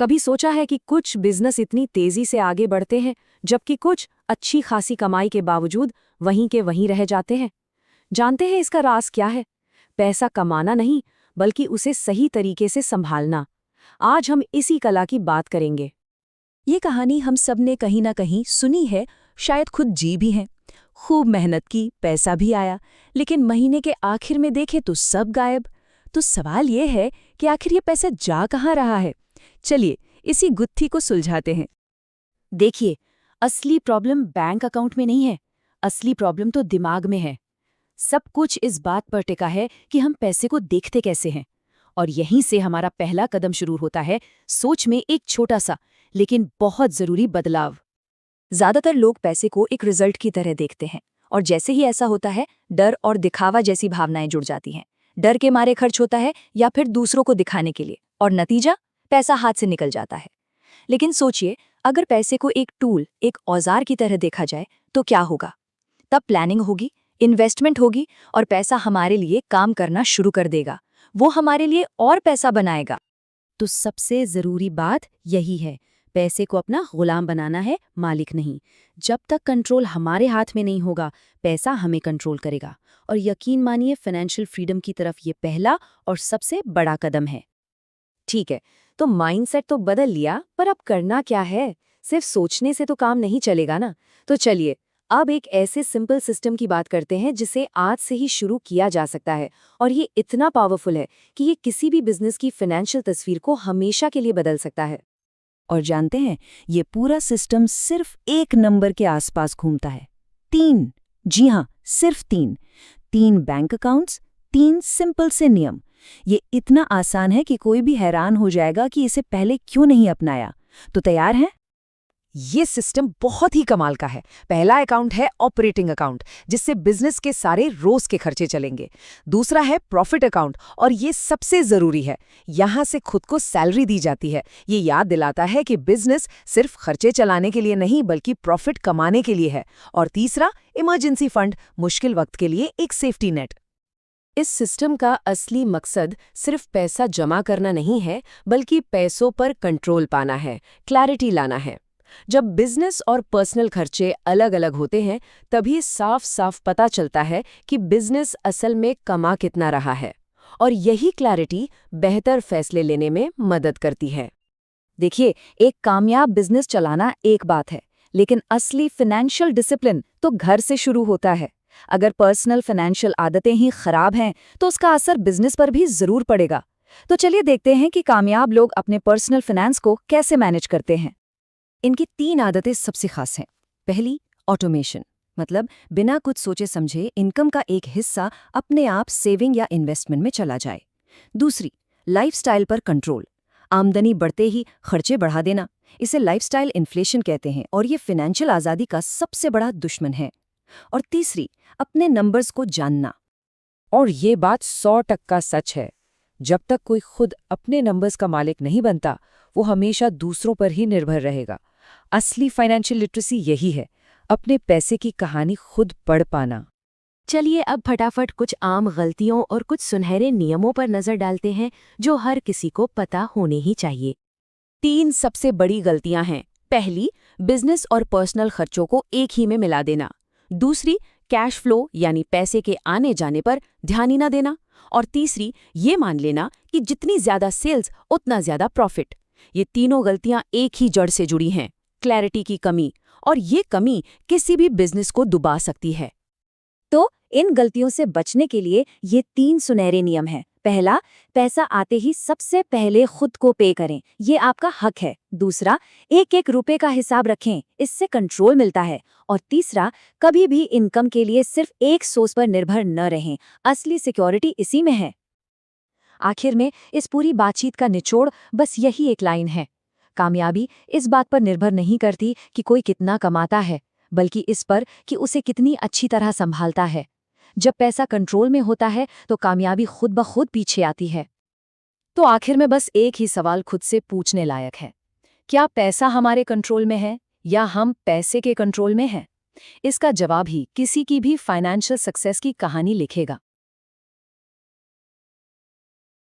कभी सोचा है कि कुछ बिजनेस इतनी तेजी से आगे बढ़ते हैं जबकि कुछ अच्छी खासी कमाई के बावजूद वहीं के वहीं रह जाते हैं? जानते हैं इसका राज क्या है? पैसा कमाना नहीं, बल्कि उसे सही तरीके से संभालना। आज हम इसी कला की बात करेंगे। ये कहानी हम सब ने कहीं ना कहीं सुनी है, शायद खुद जी भी हैं। खूब मेहनत की, पैसा भी आया, लेकिन महीने के आखिर में देखे तो सब गायब। तो सवाल ये है कि आखिर ये पैसा जा कहाँ रहा है? चलिए इसी गुत्थी को सुलझाते हैं। देखिए, असली प्रॉब्लम बैंक अकाउंट में नहीं है, असली प्रॉब्लम तो दिमाग में है। सब कुछ इस बात पर टिका है कि हम पैसे को देखते कैसे हैं। और यहीं से हमारा पहला कदम शुरू होता है, सोच में एक छोटा सा लेकिन बहुत जरूरी बदलाव। ज्यादातर लोग पैसे को एक रिजल्ट की तरह देखते हैं, और जैसे ही ऐसा होता है, डर और दिखावा जैसी भावनाएं जुड़ जाती हैं। डर के मारे खर्च होता है या फिर दूसरों को दिखाने के लिए, और नतीजा पैसा हाथ से निकल जाता है। लेकिन सोचिए, अगर पैसे को एक टूल, एक औजार की तरह देखा जाए तो क्या होगा? तब प्लानिंग होगी, इन्वेस्टमेंट होगी, और पैसा हमारे लिए काम करना शुरू कर देगा। वो हमारे लिए और पैसा बनाएगा। तो सबसे जरूरी बात यही है, पैसे को अपना गुलाम बनाना है, मालिक नहीं। जब तक कंट्रोल हमारे हाथ में नहीं होगा, पैसा हमें कंट्रोल करेगा। और यकीन मानिए, फाइनेंशियल फ्रीडम की तरफ ये पहला और सबसे बड़ा कदम है। ठीक है, तो माइंडसेट तो बदल लिया, पर अब करना क्या है? सिर्फ सोचने से तो काम नहीं चलेगा ना। तो चलिए, अब एक ऐसे सिंपल सिस्टम की बात करते हैं जिसे आज से ही शुरू किया जा सकता है। और ये इतना पावरफुल है कि ये किसी भी बिजनेस की फाइनेंशियल तस्वीर को हमेशा के लिए बदल सकता है। और जानते हैं, ये पूरा सिस्टम सिर्फ एक नंबर के आसपास घूमता है। 3। जी हाँ, सिर्फ 3। 3 बैंक अकाउंट्स, 3 सिंपल से नियम। ये इतना आसान है कि कोई भी हैरान हो जाएगा कि इसे पहले क्यों नहीं अपनाया। तो तैयार हैं? ये सिस्टम बहुत ही कमाल का है। पहला अकाउंट है ऑपरेटिंग अकाउंट, जिससे बिजनेस के सारे रोज के खर्चे चलेंगे। दूसरा है प्रॉफिट अकाउंट, और ये सबसे जरूरी है। यहाँ से खुद को सैलरी दी जाती है। ये याद दिलाता है कि बिजनेस सिर्फ खर्चे चलाने के लिए नहीं, बल्कि प्रॉफिट कमाने के लिए है। और तीसरा इमरजेंसी फंड, मुश्किल वक्त के लिए एक सेफ्टी नेट। इस सिस्टम का असली मकसद सिर्फ पैसा जमा करना नहीं है, बल्कि पैसों पर कंट्रोल पाना है, क्लैरिटी लाना है। जब बिजनेस और पर्सनल खर्चे अलग अलग होते हैं, तभी साफ साफ पता चलता है कि बिजनेस असल में कमा कितना रहा है। और यही क्लैरिटी बेहतर फैसले लेने में मदद करती है। देखिए, एक कामयाब बिजनेस चलाना एक बात है, लेकिन असली फाइनेंशियल डिसिप्लिन तो घर से शुरू होता है। अगर पर्सनल फाइनेंशियल आदतें ही खराब हैं, तो उसका असर बिजनेस पर भी जरूर पड़ेगा। तो चलिए देखते हैं कि कामयाब लोग अपने पर्सनल फाइनेंस को कैसे मैनेज करते हैं। इनकी 3 आदतें सबसे खास हैं। पहली, ऑटोमेशन, मतलब बिना कुछ सोचे समझे इनकम का एक हिस्सा अपने आप सेविंग या इन्वेस्टमेंट में चला जाए। दूसरी, लाइफस्टाइल पर कंट्रोल, आमदनी बढ़ते ही खर्चे बढ़ा देना। इसे लाइफस्टाइल इन्फ्लेशन कहते हैं, और ये फाइनेंशियल आज़ादी का सबसे बड़ा दुश्मन है। और तीसरी, अपने नंबर्स को जानना। और ये बात 100% सच है। जब तक कोई खुद अपने नंबर्स का मालिक नहीं बनता, वो हमेशा दूसरों पर ही निर्भर रहेगा। असली फाइनेंशियल लिटरेसी यही है, अपने पैसे की कहानी खुद पढ़ पाना। चलिए अब फटाफट कुछ आम गलतियों और कुछ सुनहरे नियमों पर नजर डालते हैं, जो हर किसी को पता होने ही चाहिए। 3 सबसे बड़ी गलतियां हैं। पहली, बिजनेस और पर्सनल खर्चों को एक ही में मिला देना। दूसरी, कैश फ्लो यानी पैसे के आने जाने पर ध्यान ही न देना। और तीसरी, ये मान लेना कि जितनी ज्यादा सेल्स उतना ज्यादा प्रॉफिट। ये तीनों गलतियां एक ही जड़ से जुड़ी हैं, क्लैरिटी की कमी। और ये कमी किसी भी बिजनेस को डुबा सकती है। तो इन गलतियों से बचने के लिए ये 3 सुनहरे नियम हैं। पहला, पैसा आते ही सबसे पहले खुद को पे करें, ये आपका हक है। दूसरा, एक एक रुपए का हिसाब रखें, इससे कंट्रोल मिलता है। और तीसरा, कभी भी इनकम के लिए सिर्फ एक सोर्स पर निर्भर न रहें, असली सिक्योरिटी इसी में है। आखिर में इस पूरी बातचीत का निचोड़ बस यही एक लाइन है, कामयाबी इस बात पर निर्भर नहीं करती कि कोई कितना कमाता है, बल्कि इस पर कि उसे कितनी अच्छी तरह संभालता है। जब पैसा कंट्रोल में होता है तो कामयाबी खुद ब खुद पीछे आती है। तो आखिर में बस एक ही सवाल खुद से पूछने लायक है, क्या पैसा हमारे कंट्रोल में है या हम पैसे के कंट्रोल में हैं? इसका जवाब ही किसी की भी फाइनेंशियल सक्सेस की कहानी लिखेगा।